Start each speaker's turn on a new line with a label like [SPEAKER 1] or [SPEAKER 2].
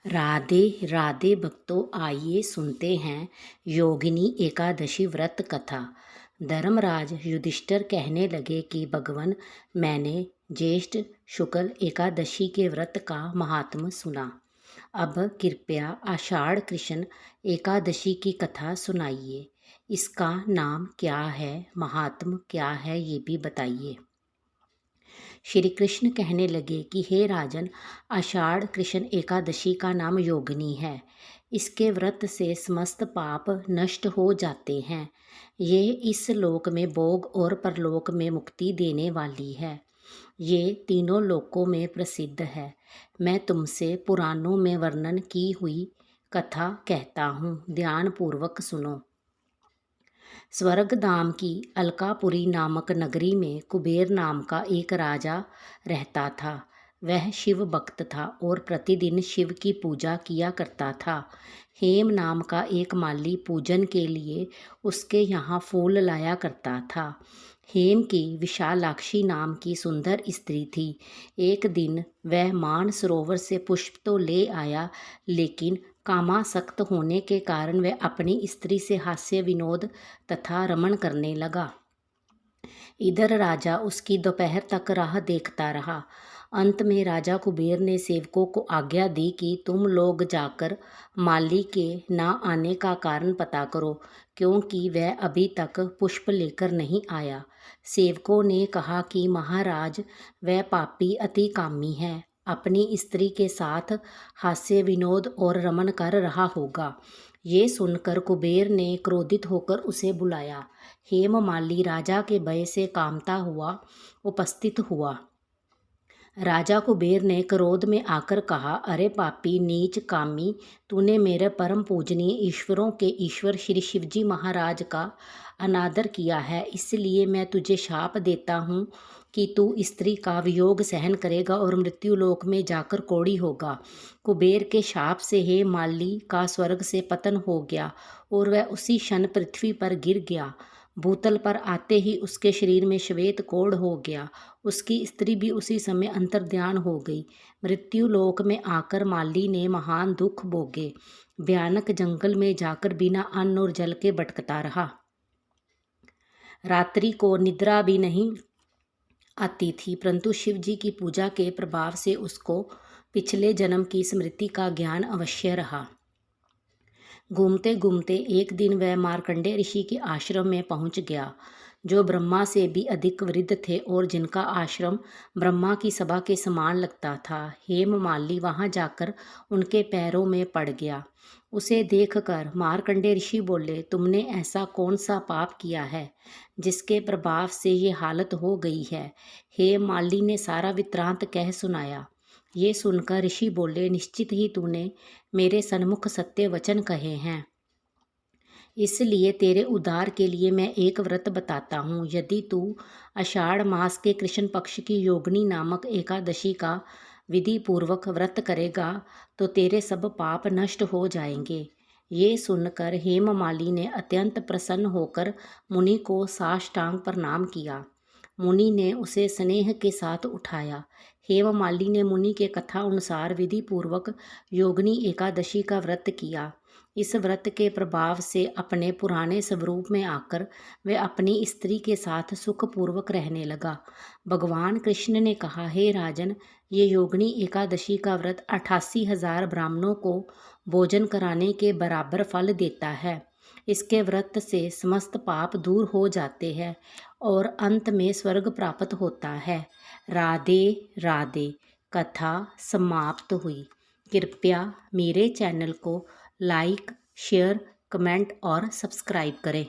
[SPEAKER 1] राधे राधे भक्तों, आइए सुनते हैं योगिनी एकादशी व्रत कथा। धर्मराज युधिष्ठिर कहने लगे कि भगवान, मैंने ज्येष्ठ शुक्ल एकादशी के व्रत का महात्म सुना। अब कृपया आषाढ़ कृष्ण एकादशी की कथा सुनाइए। इसका नाम क्या है, महात्म क्या है, ये भी बताइए। श्री कृष्ण कहने लगे कि हे राजन, आषाढ़ कृष्ण एकादशी का नाम योगिनी है। इसके व्रत से समस्त पाप नष्ट हो जाते हैं। ये इस लोक में भोग और परलोक में मुक्ति देने वाली है। ये तीनों लोकों में प्रसिद्ध है। मैं तुमसे पुराणों में वर्णन की हुई कथा कहता हूँ, ध्यान पूर्वक सुनो। स्वर्गधाम की अलकापुरी नामक नगरी में कुबेर नाम का एक राजा रहता था। वह शिव भक्त था और प्रतिदिन शिव की पूजा किया करता था। हेम नाम का एक माली पूजन के लिए उसके यहाँ फूल लाया करता था। हेम की विशालाक्षी नाम की सुंदर स्त्री थी। एक दिन वह मान सरोवर से पुष्प तो ले आया, लेकिन कामासक्त होने के कारण वह अपनी स्त्री से हास्य विनोद तथा रमण करने लगा। इधर राजा उसकी दोपहर तक राह देखता रहा। अंत में राजा कुबेर ने सेवकों को आज्ञा दी कि तुम लोग जाकर माली के ना आने का कारण पता करो, क्योंकि वह अभी तक पुष्प लेकर नहीं आया। सेवकों ने कहा कि महाराज, वह पापी अति कामी है, अपनी स्त्री के साथ हास्य विनोद और रमन कर रहा होगा। ये सुनकर कुबेर ने क्रोधित होकर उसे बुलाया। हेममाली राजा के भय से कांपता हुआ उपस्थित हुआ। राजा कुबेर ने क्रोध में आकर कहा, अरे पापी नीच कामी, तूने मेरे परम पूजनीय ईश्वरों के ईश्वर श्री शिवजी महाराज का अनादर किया है, इसलिए मैं तुझे शाप देता हूँ कि तू स्त्री का वियोग सहन करेगा और मृत्यु लोक में जाकर कोढ़ी होगा। कुबेर के शाप से हे माली का स्वर्ग से पतन हो गया और वह उसी क्षण पृथ्वी पर गिर गया। भूतल पर आते ही उसके शरीर में श्वेत कोढ़ हो गया। उसकी स्त्री भी उसी समय अंतर्ध्यान हो गई। मृत्यु लोक में आकर माली ने महान दुख भोगे। भयानक जंगल में जाकर बिना अन्न और जल के भटकता रहा। रात्रि को निद्रा भी नहीं आती थी, परंतु शिव जी की पूजा के प्रभाव से उसको पिछले जन्म की स्मृति का ज्ञान अवश्य रहा। घूमते घूमते एक दिन वह मार्कंडेय ऋषि के आश्रम में पहुंच गया, जो ब्रह्मा से भी अधिक वृद्ध थे और जिनका आश्रम ब्रह्मा की सभा के समान लगता था। हेममाली वहां जाकर उनके पैरों में पड़ गया। उसे देखकर मार्कंडेय ऋषि बोले, तुमने ऐसा कौन सा पाप किया है जिसके प्रभाव से ये हालत हो गई है। हेममाली ने सारा वृत्तांत कह सुनाया। ये सुनकर ऋषि बोले, निश्चित ही तूने मेरे सन्मुख सत्य वचन कहे हैं, इसलिए तेरे उद्धार के लिए मैं एक व्रत बताता हूँ। यदि तू आषाढ़ मास के कृष्ण पक्ष की योगिनी नामक एकादशी का विधि पूर्वक व्रत करेगा तो तेरे सब पाप नष्ट हो जाएंगे। ये सुनकर हेममाली ने अत्यंत प्रसन्न होकर मुनि को साष्टांग प्रणाम किया। मुनि ने उसे स्नेह के साथ उठाया। हेममाली ने मुनि के कथा अनुसार विधि पूर्वक योगिनी एकादशी का व्रत किया। इस व्रत के प्रभाव से अपने पुराने स्वरूप में आकर वह अपनी स्त्री के साथ सुखपूर्वक रहने लगा। भगवान कृष्ण ने कहा, हे राजन, ये योगिनी एकादशी का व्रत 88,000 ब्राह्मणों को भोजन कराने के बराबर फल देता है। इसके व्रत से समस्त पाप दूर हो जाते हैं और अंत में स्वर्ग प्राप्त होता है। राधे राधे। कथा समाप्त हुई। कृपया मेरे चैनल को लाइक, शेयर, कमेंट और सब्सक्राइब करें।